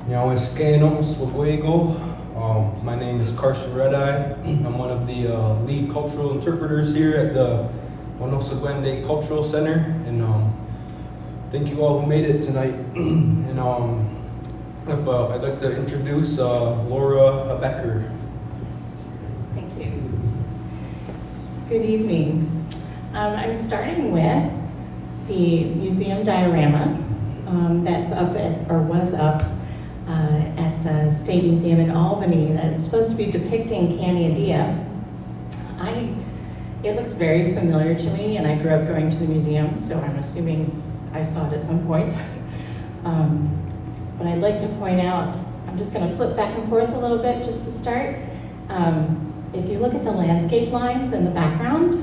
My name is Carson Redeye. I'm one of the lead cultural interpreters here at the Onosogwende Cultural Center, and thank you all who made it tonight. And I'd like to introduce Laura Habecker. Thank you. Good evening. I'm starting with the museum diorama that's up at, or was up at the State Museum in Albany, that it's supposed to be depicting Caneadea. It looks very familiar to me, and I grew up going to the museum, so I'm assuming I saw it at some point. But I'd like to point out, I'm just going to flip back and forth a little bit just to start. If you look at the landscape lines in the background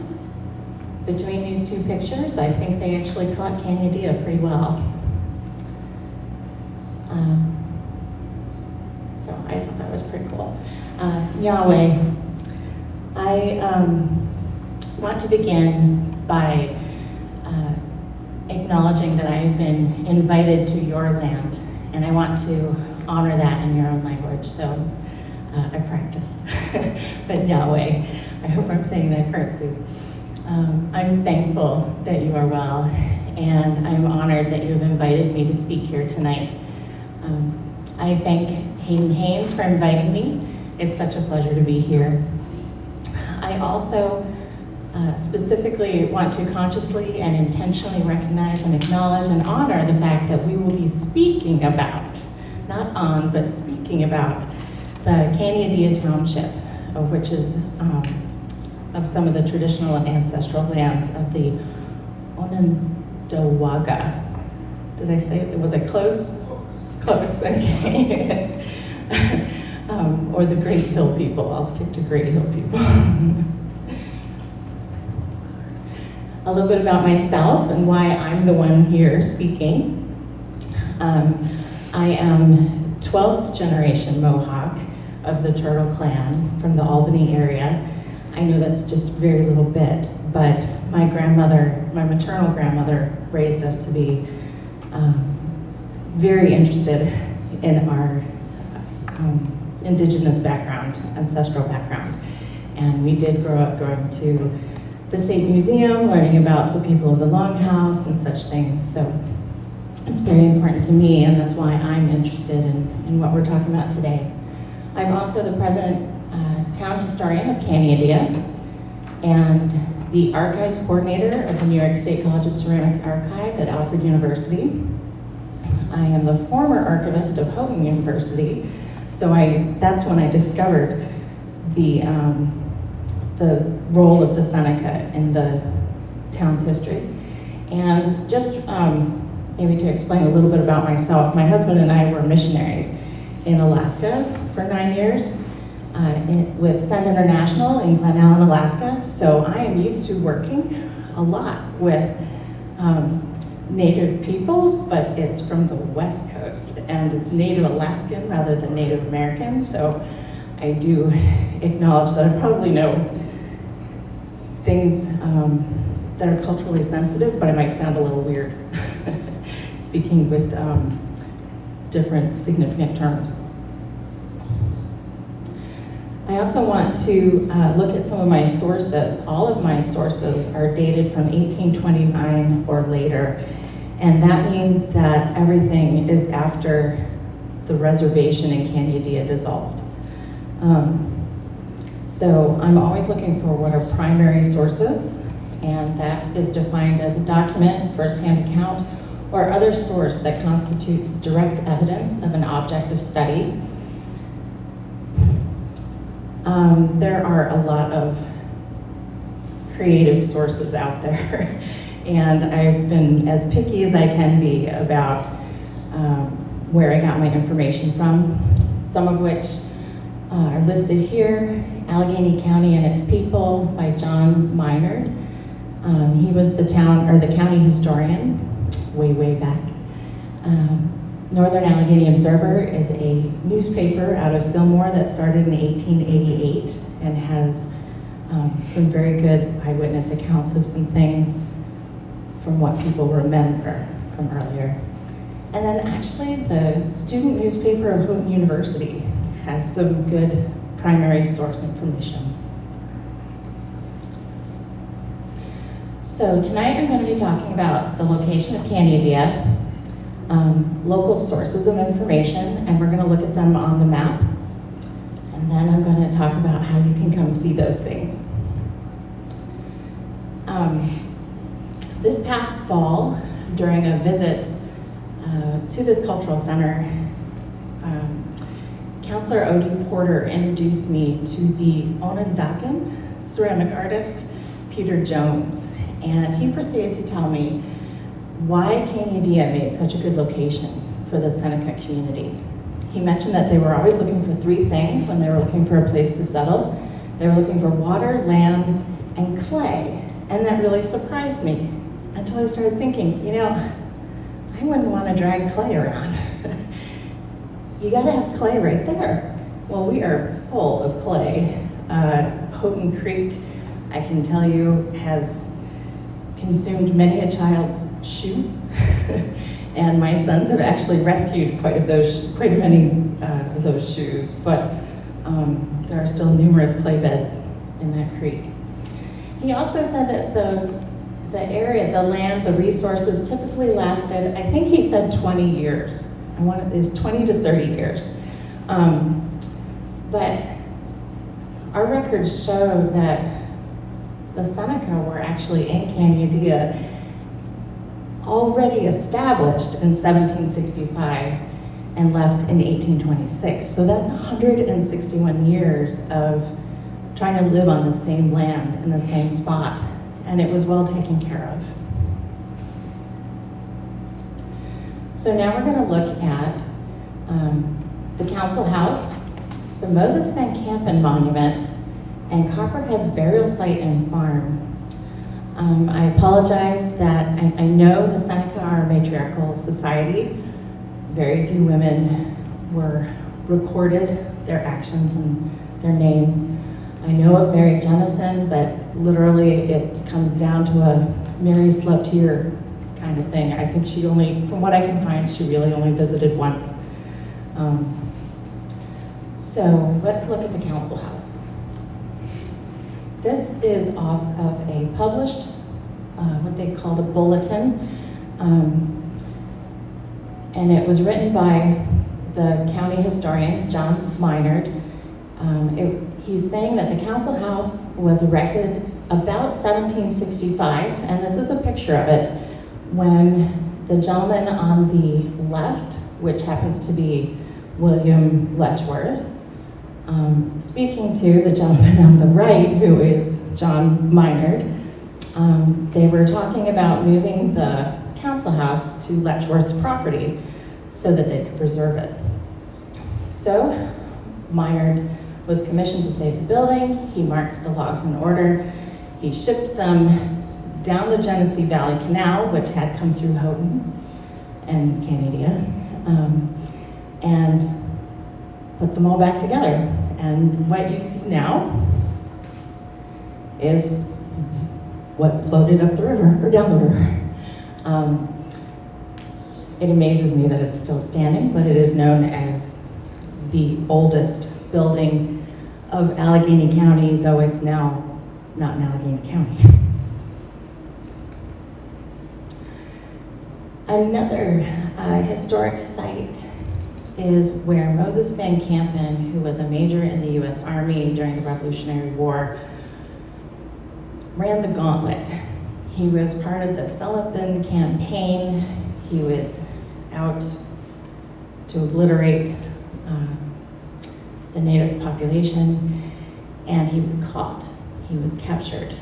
between these two pictures, I think they actually caught Caneadea pretty well. So I thought that was pretty cool. Yahweh, I want to begin by acknowledging that I have been invited to your land, and I want to honor that in your own language, so I practiced. But Yahweh, I hope I'm saying that correctly. I'm thankful that you are well, and I'm honored that you have invited me to speak here tonight. I thank Hayden Haynes for inviting me. It's such a pleasure to be here. I also specifically want to consciously and intentionally recognize and acknowledge and honor the fact that we will be speaking about, not on, but speaking about the Caneadea Township, which is of some of the traditional and ancestral lands of the Onondaga. Did I say it? Was it close? Close, okay. Or the Great Hill people. I'll stick to Great Hill people. A little bit about myself and why I'm the one here speaking. I am 12th generation Mohawk of the Turtle Clan from the Albany area. I know that's just very little bit, but my grandmother, my maternal grandmother, raised us to be very interested in our indigenous background, ancestral background. And we did grow up going to the State Museum, learning about the people of the Longhouse and such things. So it's very important to me, and that's why I'm interested in what we're talking about today. I'm also the present town historian of Caneadea and the archives coordinator of the New York State College of Ceramics Archive at Alfred University. I am the former archivist of Houghton University, so that's when I discovered the role of the Seneca in the town's history. And just maybe to explain a little bit about myself, my husband and I were missionaries in Alaska for 9 years with Send International in Glen Allen, Alaska. So I am used to working a lot with Native people, but it's from the West Coast, and it's Native Alaskan rather than Native American, so I do acknowledge that I probably know things that are culturally sensitive, but I might sound a little weird speaking with different significant terms. I also want to look at some of my sources. All of my sources are dated from 1829 or later, and that means that everything is after the reservation in Caneadea dissolved. So I'm always looking for what are primary sources, and that is defined as a document, first-hand account, or other source that constitutes direct evidence of an object of study. There are a lot of creative sources out there, and I've been as picky as I can be about where I got my information from, some of which are listed here. Allegheny County and Its People by John Minard. He was the county historian way back. Northern Allegheny Observer is a newspaper out of Fillmore that started in 1888 and has some very good eyewitness accounts of some things from what people remember from earlier. And then actually the student newspaper of Houghton University has some good primary source information. So tonight I'm going to be talking about the location of Caneadea, local sources of information, and we're going to look at them on the map. And then I'm going to talk about how you can come see those things. This past fall, during a visit to this cultural center, Councillor Odie Porter introduced me to the Onondagan ceramic artist, Peter Jones. And he proceeded to tell me why Caneadea made such a good location for the Seneca community. He mentioned that they were always looking for three things when they were looking for a place to settle. They were looking for water, land, and clay. And that really surprised me until I started thinking, you know, I wouldn't want to drag clay around. You gotta have clay right there. Well, we are full of clay. Houghton Creek, I can tell you, has consumed many a child's shoe, and my sons have actually rescued quite many of those shoes, but there are still numerous clay beds in that creek. He also said that the area, the land, the resources typically lasted, I think he said 20 years. It's 20 to 30 years. But our records show that the Seneca were actually in Caneadea already established in 1765 and left in 1826. So that's 161 years of trying to live on the same land in the same spot, and it was well taken care of. So now we're going to look at the council house, the Moses Van Campen Monument, and Copperhead's burial site and farm. I apologize that I know the Seneca are a matriarchal society. Very few women were recorded, their actions and their names. I know of Mary Jennison, but literally it comes down to a Mary slept here kind of thing. I think she only, from what I can find, she really only visited once. So let's look at the council house. This is off of a published, what they called a bulletin, and it was written by the county historian, John Minard. He's saying that the council house was erected about 1765, and this is a picture of it, when the gentleman on the left, which happens to be William Letchworth, speaking to the gentleman on the right, who is John Minard, they were talking about moving the council house to Letchworth's property so that they could preserve it. So Minard was commissioned to save the building. He marked the logs in order. He shipped them down the Genesee Valley Canal, which had come through Houghton and Caneadea, and put them all back together. And what you see now is what floated up the river, or down the river. It amazes me that it's still standing, but it is known as the oldest building of Allegheny County, though it's now not in Allegheny County. Another historic site is where Moses Van Campen, who was a major in the U.S. Army during the Revolutionary War, ran the gauntlet. He was part of the Sullivan campaign. He was out to obliterate the native population, and he was caught. He was captured.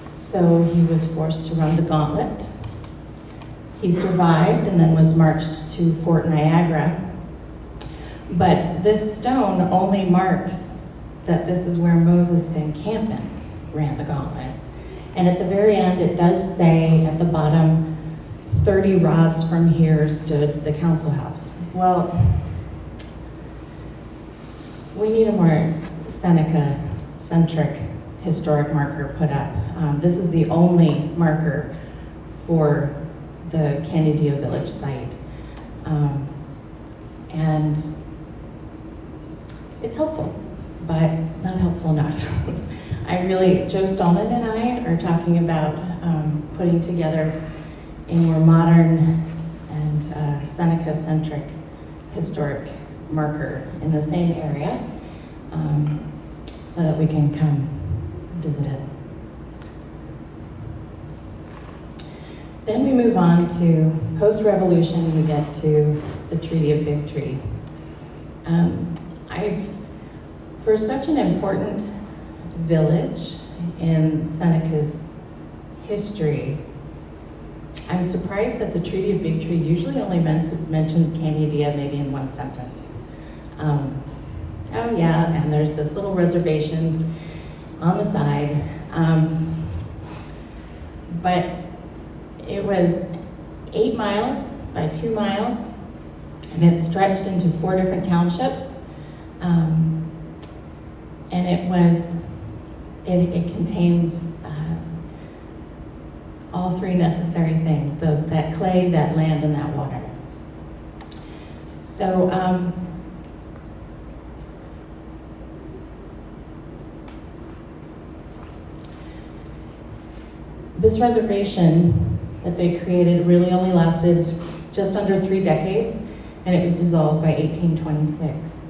So he was forced to run the gauntlet. He survived and then was marched to Fort Niagara. But this stone only marks that this is where Moses Van Campen ran the gauntlet. And at the very end, it does say at the bottom, 30 rods from here stood the council house. Well, we need a more Seneca-centric historic marker put up. This is the only marker for the Caneadea village site. And it's helpful, but not helpful enough. Joe Stallman and I are talking about putting together a more modern and Seneca-centric historic marker in the same area so that we can come visit it. Then we move on to post-revolution, we get to the Treaty of Big Tree. For such an important village in Seneca's history, I'm surprised that the Treaty of Big Tree usually only mentions Caneadea maybe in one sentence. Oh yeah, and there's this little reservation on the side. But it was 8 miles by 2 miles, and it stretched into 4 different townships. And it contains all 3 necessary things, that clay, that land, and that water. So this reservation that they created really only lasted just under 3 decades, and it was dissolved by 1826.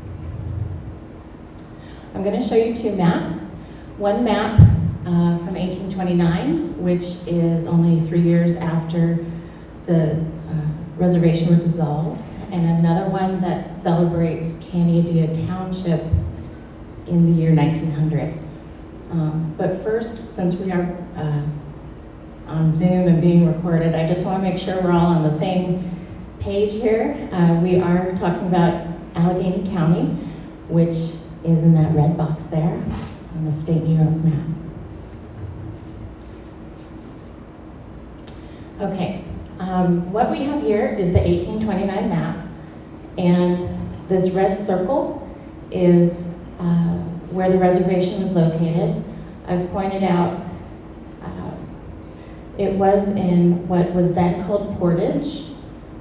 I'm going to show you 2 maps. One map from 1829, which is only 3 years after the reservation was dissolved, and another one that celebrates Caneadea Township in the year 1900. But first, since we are on Zoom and being recorded, I just want to make sure we're all on the same page here. We are talking about Allegheny County, which is in that red box there on the state New York map. Okay, what we have here is the 1829 map, and this red circle is where the reservation was located. I've pointed out it was in what was then called Portage,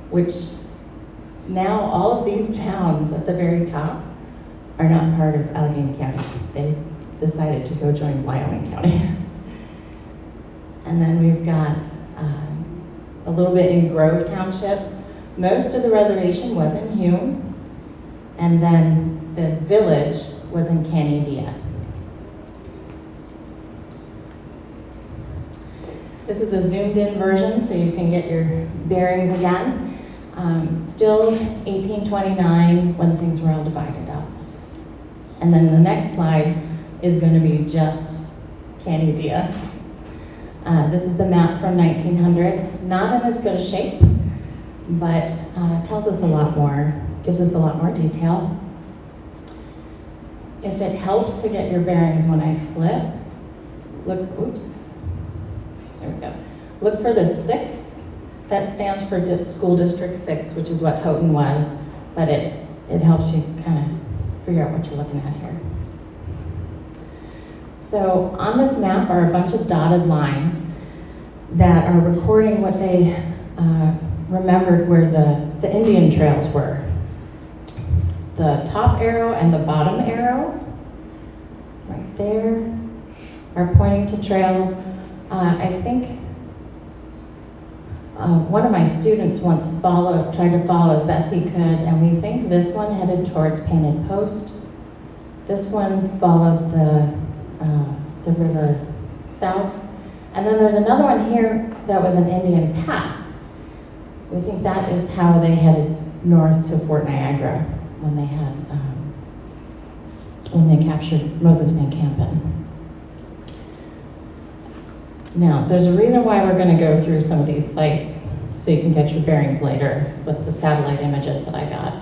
which now all of these towns at the very top are not part of Allegheny County. They decided to go join Wyoming County. And then we've got a little bit in Grove Township. Most of the reservation was in Hume, and then the village was in Caneadea. This is a zoomed in version so you can get your bearings again. Still 1829 when things were all divided up. And then the next slide is going to be just Caneadea. This is the map from 1900. Not in as good a shape, but tells us a lot more, gives us a lot more detail. If it helps to get your bearings when I flip, look, oops, there we go. Look for the 6. That stands for School District 6, which is what Houghton was, but it helps you kind of figure out what you're looking at here. So on this map are a bunch of dotted lines that are recording what they remembered where the Indian trails were. The top arrow and the bottom arrow, right there, are pointing to trails. I think one of my students once tried to follow as best he could, and we think this one headed towards Painted Post. This one followed the river south. And then there's another one here that was an Indian path. We think that is how they headed north to Fort Niagara when they captured Moses Van Campen. Now, there's a reason why we're going to go through some of these sites so you can get your bearings later with the satellite images that I got.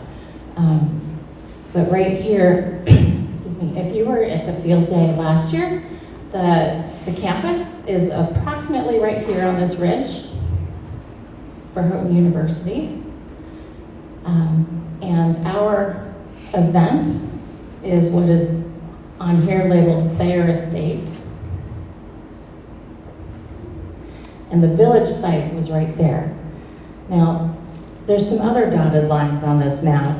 But right here, excuse me, if you were at the field day last year, the campus is approximately right here on this ridge for Houghton University. And our event is what is on here labeled Thayer Estate. And the village site was right there. Now, There's some other dotted lines on this map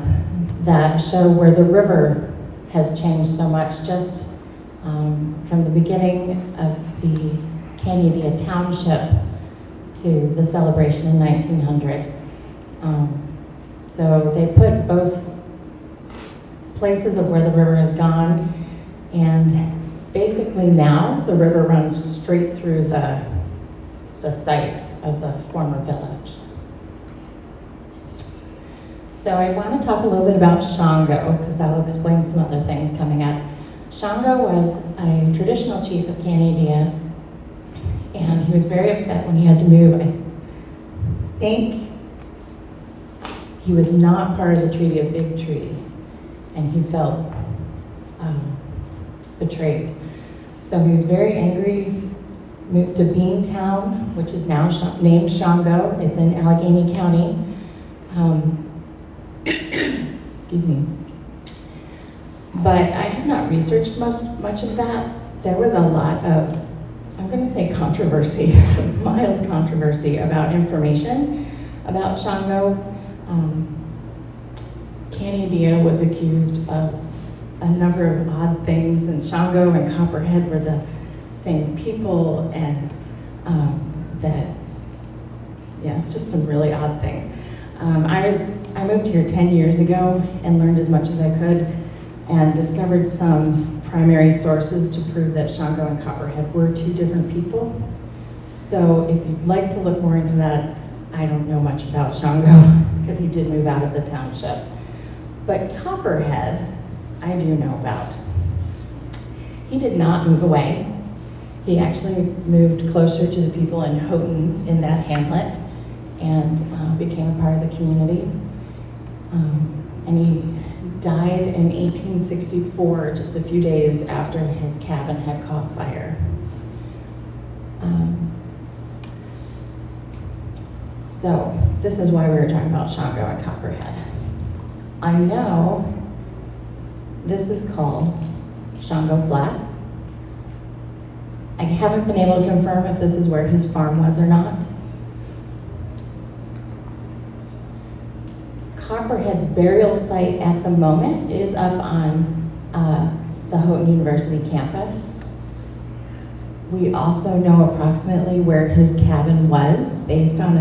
that show where the river has changed so much just from the beginning of the Caneadea Township to the celebration in 1900. So they put both places of where the river has gone, and basically now the river runs straight through the site of the former village. So I want to talk a little bit about Shango, because that'll explain some other things coming up. Shango was a traditional chief of Caneadea, and he was very upset when he had to move. I think he was not part of the Treaty of Big Tree, and he felt betrayed. So he was very angry, moved to Beantown, which is now named Shango. It's in Allegheny County. Excuse me. But I have not researched much of that. There was a lot of, I'm going to say controversy, mild controversy about information about Shango. Caneadea was accused of a number of odd things, and Shango and Copperhead were the same people, and just some really odd things. I moved here 10 years ago and learned as much as I could, and discovered some primary sources to prove that Shango and Copperhead were two different people. So if you'd like to look more into that, I don't know much about Shango because he did move out of the township. But Copperhead, I do know about. He did not move away. He actually moved closer to the people in Houghton, in that hamlet, and became a part of the community. And he died in 1864, just a few days after his cabin had caught fire. So this is why we were talking about Shango and Copperhead. I know this is called Shango Flats. I haven't been able to confirm if this is where his farm was or not. Copperhead's burial site at the moment is up on the Houghton University campus. We also know approximately where his cabin was based on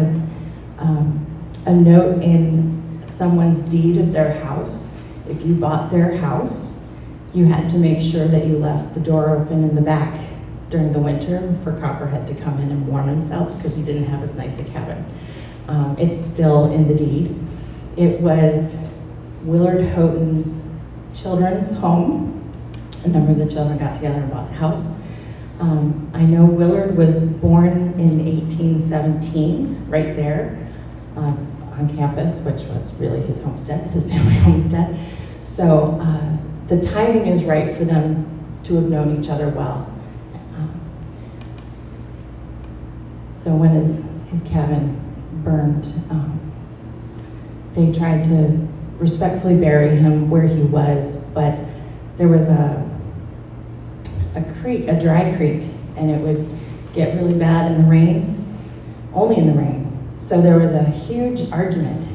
a note in someone's deed of their house. If you bought their house, you had to make sure that you left the door open in the back during the winter for Copperhead to come in and warm himself, because he didn't have as nice a cabin. It's still in the deed. It was Willard Houghton's children's home. A number of the children got together and bought the house. I know Willard was born in 1817, right there on campus, which was really his homestead, his family homestead. So the timing is right for them to have known each other well. So when his cabin burned, they tried to respectfully bury him where he was, but there was a creek, a dry creek, and it would get really bad in the rain, only in the rain. So there was a huge argument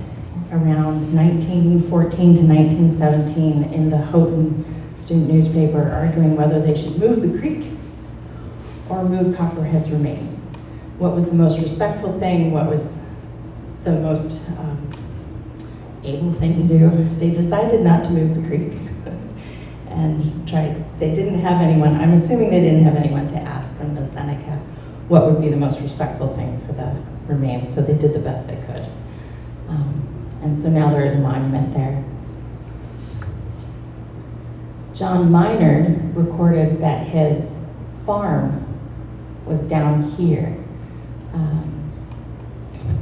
around 1914 to 1917 in the Houghton student newspaper, arguing whether they should move the creek or move Copperhead's remains. What was the most respectful thing? What was the most able thing to do? They decided not to move the creek and tried. They didn't have anyone, I'm assuming they didn't have anyone to ask from the Seneca what would be the most respectful thing for the remains, so they did the best they could. And so now there is a monument there. John Minard recorded that his farm was down here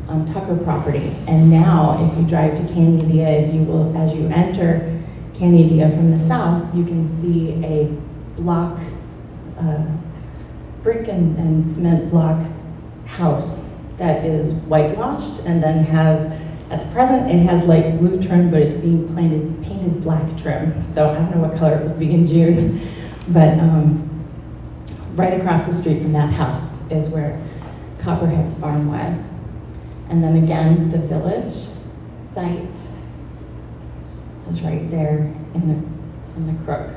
on Tucker property. And now if you drive to Caneadea, you will, as you enter Caneadea from the south, you can see a block, brick and cement block house that is whitewashed and then has, at the present, it has light blue trim, but it's being painted black trim. So I don't know what color it would be in June, but right across the street from that house is where Copperhead's farm was. And then again, the village site is right there in the crook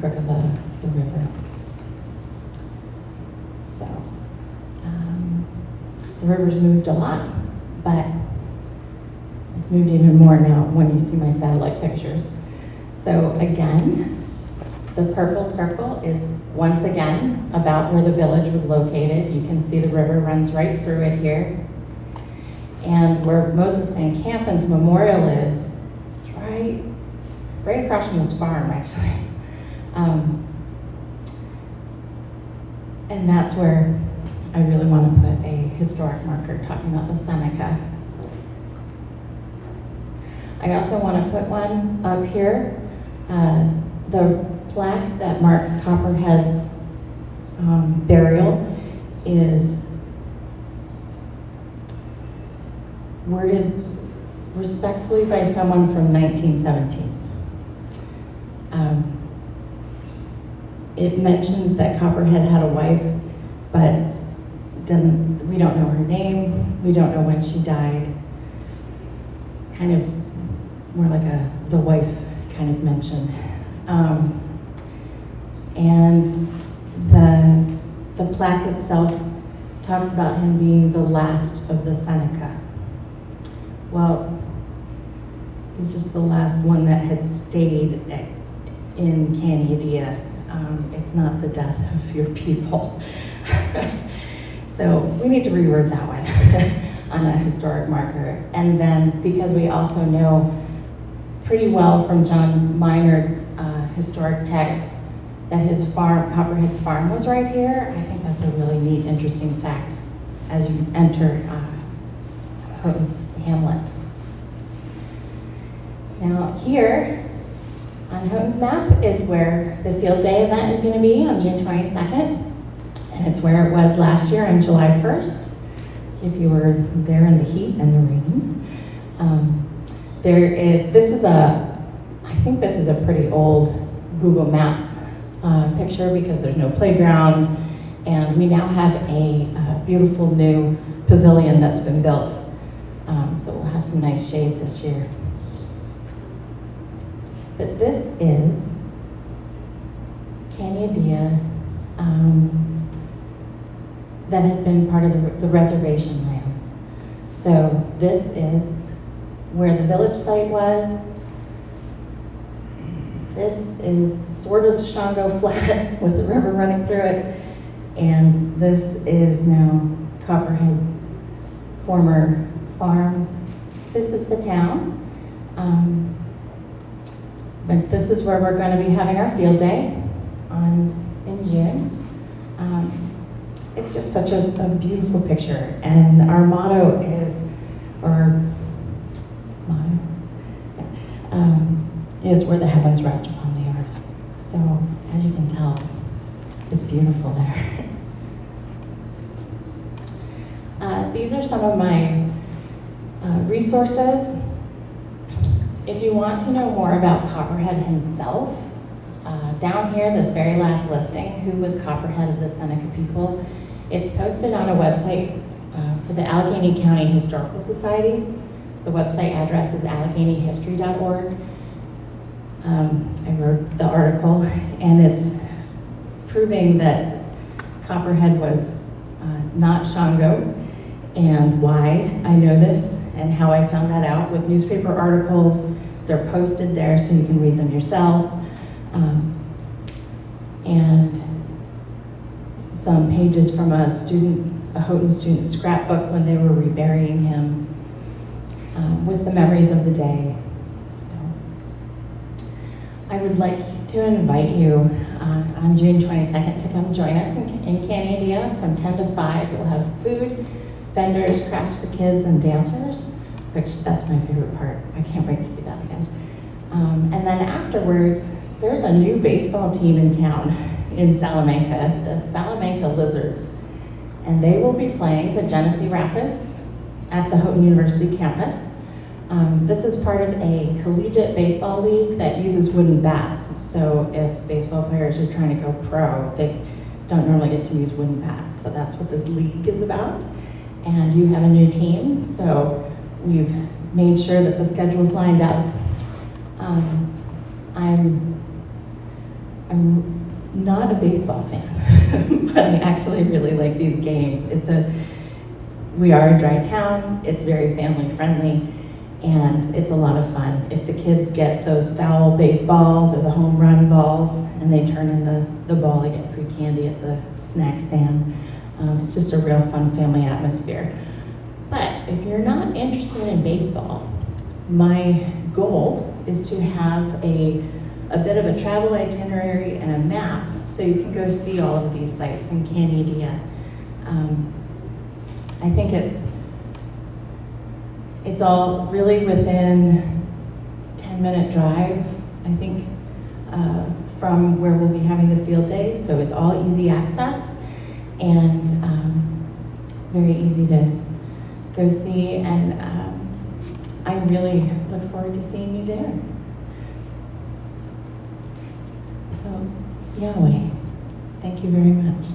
of the river. So the river's moved a lot, but it's moved even more now when you see my satellite pictures. So again, the purple circle is once again about where the village was located. You can see the river runs right through it here. And where Moses Van Kampen's memorial is right across from this farm, actually. And that's where I really want to put a historic marker talking about the Seneca. I also want to put one up here, the plaque that marks Copperhead's burial is worded respectfully by someone from 1917. It mentions that Copperhead had a wife, but we don't know her name, we don't know when she died. It's kind of more like the wife kind of mention. And the plaque itself talks about him being the last of the Seneca. Well, he's just the last one that had stayed in Caneadea. It's not the death of your people. So we need to reword that one on a historic marker. And then, because we also know pretty well from John Maynard's historic text that his farm, Copperhead's farm, was right here, I think that's a really neat, interesting fact as you enter Houghton's Hamlet. Now here on Houghton's map is where the field day event is going to be on June 22nd, and it's where it was last year on July 1st, if you were there in the heat and the rain. I think this is a pretty old Google Maps picture because there's no playground, and we now have a beautiful new pavilion that's been built, so we'll have some nice shade this year. But this is Caneadea that had been part of the reservation lands. So this is where the village site was. This is sort of Shango Flats with the river running through it. And this is now Copperhead's former farm. This is the town. But this is where we're going to be having our field day in June. It's just such a beautiful picture. And our motto is where the heavens rest upon the earth. So as you can tell, it's beautiful there. These are some of my resources. If you want to know more about Copperhead himself, down here, this very last listing, who was Copperhead of the Seneca people, it's posted on a website for the Allegheny County Historical Society. The website address is AlleghenyHistory.org. I wrote the article, and it's proving that Copperhead was not Shango, and why I know this, and how I found that out with newspaper articles. They're posted there so you can read them yourselves. And some pages from a Houghton student scrapbook when they were reburying him, with the memories of the day. So I would like to invite you on June 22nd to come join us in Caneadea from 10 to 5. We'll have food, vendors, crafts for kids, and dancers, which that's my favorite part. I can't wait to see that again. And then afterwards, there's a new baseball team in town in Salamanca, the Salamanca Lizards. And they will be playing the Genesee Rapids at the Houghton University campus. This is part of a collegiate baseball league that uses wooden bats. So if baseball players are trying to go pro, they don't normally get to use wooden bats. So that's what this league is about. And you have a new team, so we've made sure that the schedule's lined up. I'm not a baseball fan, but I actually really like these games. We are a dry town, it's very family friendly, and it's a lot of fun. If the kids get those foul baseballs or the home run balls and they turn in the ball, they get free candy at the snack stand. It's just a real fun family atmosphere. But if you're not interested in baseball, my goal is to have a bit of a travel itinerary and a map so you can go see all of these sites in Caneadea. I think it's all really within 10-minute drive, I think, from where we'll be having the field days. So it's all easy access and very easy to go see. And I really look forward to seeing you there. So, Yahweh, thank you very much.